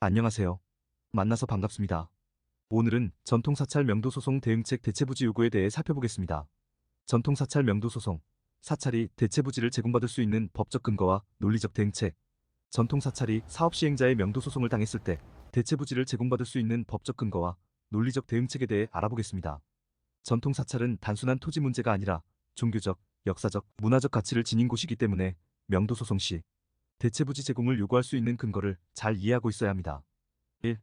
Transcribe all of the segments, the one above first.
안녕하세요. 만나서 반갑습니다. 오늘은 전통사찰 명도소송 대응책 대체부지 요구에 대해 살펴보겠습니다. 전통사찰 명도소송, 사찰이 대체부지를 제공받을 수 있는 법적 근거와 논리적 대응책. 전통사찰이 사업시행자의 명도소송을 당했을 때 대체부지를 제공받을 수 있는 법적 근거와 논리적 대응책에 대해 알아보겠습니다. 전통사찰은 단순한 토지 문제가 아니라 종교적, 역사적, 문화적 가치를 지닌 곳이기 때문에 명도소송 시 대체부지 제공을 요구할 수 있는 근거를 잘 이해하고 있어야 합니다. 1.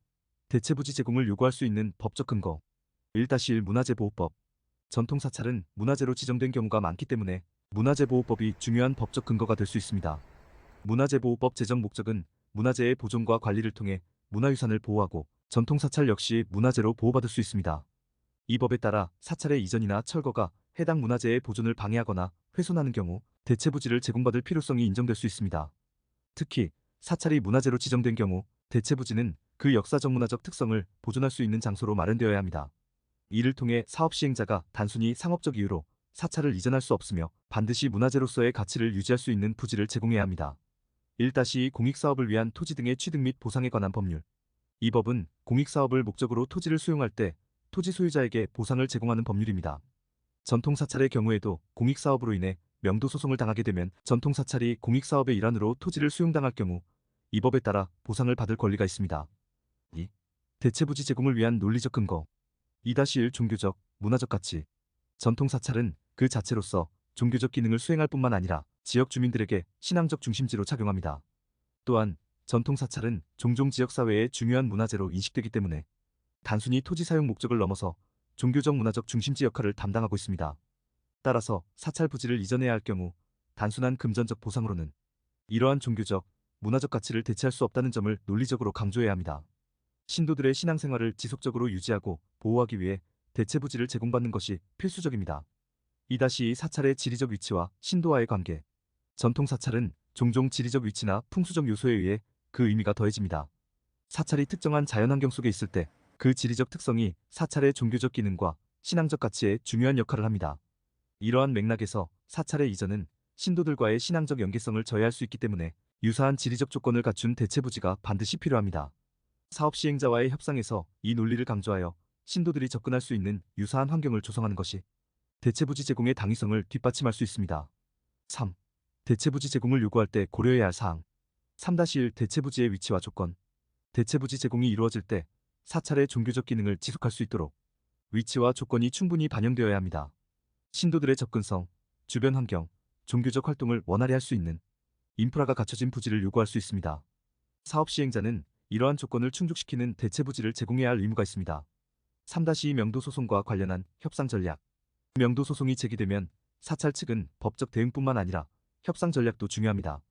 대체부지 제공을 요구할 수 있는 법적 근거. 1-1 문화재보호법. 전통사찰은 문화재로 지정된 경우가 많기 때문에 문화재보호법이 중요한 법적 근거가 될 수 있습니다. 문화재보호법 제정 목적은 문화재의 보존과 관리를 통해 문화유산을 보호하고 전통사찰 역시 문화재로 보호받을 수 있습니다. 이 법에 따라 사찰의 이전이나 철거가 해당 문화재의 보존을 방해하거나 훼손하는 경우 대체부지를 제공받을 필요성이 인정될 수 있습니다. 특히 사찰이 문화재로 지정된 경우 대체부지는 그 역사적 문화적 특성을 보존할 수 있는 장소로 마련되어야 합니다. 이를 통해 사업 시행자가 단순히 상업적 이유로 사찰을 이전할 수 없으며 반드시 문화재로서의 가치를 유지할 수 있는 부지를 제공해야 합니다. 1-2 공익사업을 위한 토지 등의 취득 및 보상에 관한 법률. 이 법은 공익사업을 목적으로 토지를 수용할 때 토지 소유자에게 보상을 제공하는 법률입니다. 전통사찰의 경우에도 공익사업으로 인해 명도소송을 당하게 되면 전통사찰이 공익사업의 일환으로 토지를 수용당할 경우 이 법에 따라 보상을 받을 권리가 있습니다. 2. 대체부지 제공을 위한 논리적 근거. 2-1 종교적, 문화적 가치. 전통사찰은 그 자체로서 종교적 기능을 수행할 뿐만 아니라 지역 주민들에게 신앙적 중심지로 작용합니다. 또한 전통사찰은 종종 지역사회의 중요한 문화재로 인식되기 때문에 단순히 토지 사용 목적을 넘어서 종교적 문화적 중심지 역할을 담당하고 있습니다. 따라서 사찰 부지를 이전해야 할 경우 단순한 금전적 보상으로는 이러한 종교적, 문화적 가치를 대체할 수 없다는 점을 논리적으로 강조해야 합니다. 신도들의 신앙생활을 지속적으로 유지하고 보호하기 위해 대체부지를 제공받는 것이 필수적입니다. 2-2 사찰의 지리적 위치와 신도와의 관계. 전통사찰은 종종 지리적 위치나 풍수적 요소에 의해 그 의미가 더해집니다. 사찰이 특정한 자연환경 속에 있을 때 그 지리적 특성이 사찰의 종교적 기능과 신앙적 가치에 중요한 역할을 합니다. 이러한 맥락에서 사찰의 이전은 신도들과의 신앙적 연계성을 저해할 수 있기 때문에 유사한 지리적 조건을 갖춘 대체부지가 반드시 필요합니다. 사업 시행자와의 협상에서 이 논리를 강조하여 신도들이 접근할 수 있는 유사한 환경을 조성하는 것이 대체부지 제공의 당위성을 뒷받침할 수 있습니다. 3. 대체부지 제공을 요구할 때 고려해야 할 사항. 3-1 대체부지의 위치와 조건. 대체부지 제공이 이루어질 때 사찰의 종교적 기능을 지속할 수 있도록 위치와 조건이 충분히 반영되어야 합니다. 신도들의 접근성, 주변 환경, 종교적 활동을 원활히 할 수 있는 인프라가 갖춰진 부지를 요구할 수 있습니다. 사업 시행자는 이러한 조건을 충족시키는 대체부지를 제공해야 할 의무가 있습니다. 3-2 명도소송과 관련한 협상 전략. 명도소송이 제기되면 사찰 측은 법적 대응뿐만 아니라 협상 전략도 중요합니다.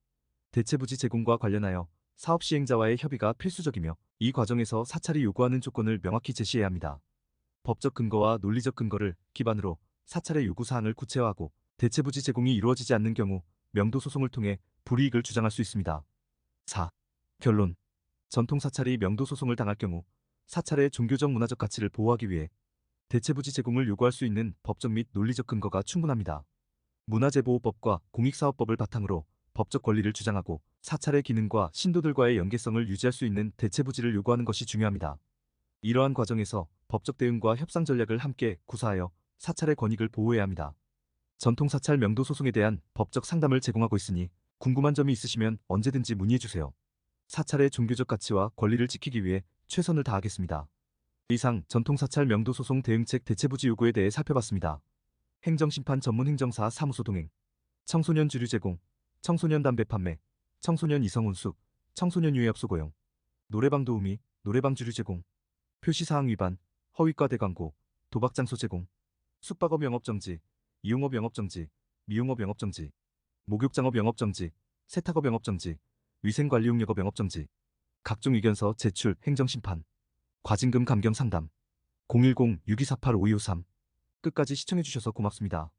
대체부지 제공과 관련하여 사업 시행자와의 협의가 필수적이며 이 과정에서 사찰이 요구하는 조건을 명확히 제시해야 합니다. 법적 근거와 논리적 근거를 기반으로 사찰의 요구사항을 구체화하고 대체부지 제공이 이루어지지 않는 경우 명도소송을 통해 불이익을 주장할 수 있습니다. 4. 결론. 전통사찰이 명도소송을 당할 경우 사찰의 종교적 문화적 가치를 보호하기 위해 대체부지 제공을 요구할 수 있는 법적 및 논리적 근거가 충분합니다. 문화재보호법과 공익사업법을 바탕으로 법적 권리를 주장하고 사찰의 기능과 신도들과의 연계성을 유지할 수 있는 대체부지를 요구하는 것이 중요합니다. 이러한 과정에서 법적 대응과 협상 전략을 함께 구사하여 사찰의 권익을 보호해야 합니다. 전통사찰 명도소송에 대한 법적 상담을 제공하고 있으니 궁금한 점이 있으시면 언제든지 문의해주세요. 사찰의 종교적 가치와 권리를 지키기 위해 최선을 다하겠습니다. 이상 전통사찰 명도소송 대응책 대체부지 요구에 대해 살펴봤습니다. 행정심판 전문 행정사 사무소 동행, 청소년 주류 제공, 청소년 담배 판매, 청소년 이성 혼숙, 청소년 유해업소 고용, 노래방 도우미, 노래방 주류 제공, 표시사항 위반, 허위과대 광고, 도박장소 제공, 숙박업 영업정지, 이용업 영업정지, 미용업 영업정지, 목욕장업 영업정지, 세탁업 영업정지, 위생관리용역업 영업정지, 각종 의견서 제출 행정심판, 과징금 감경 상담, 010-6248-5253. 끝까지 시청해주셔서 고맙습니다.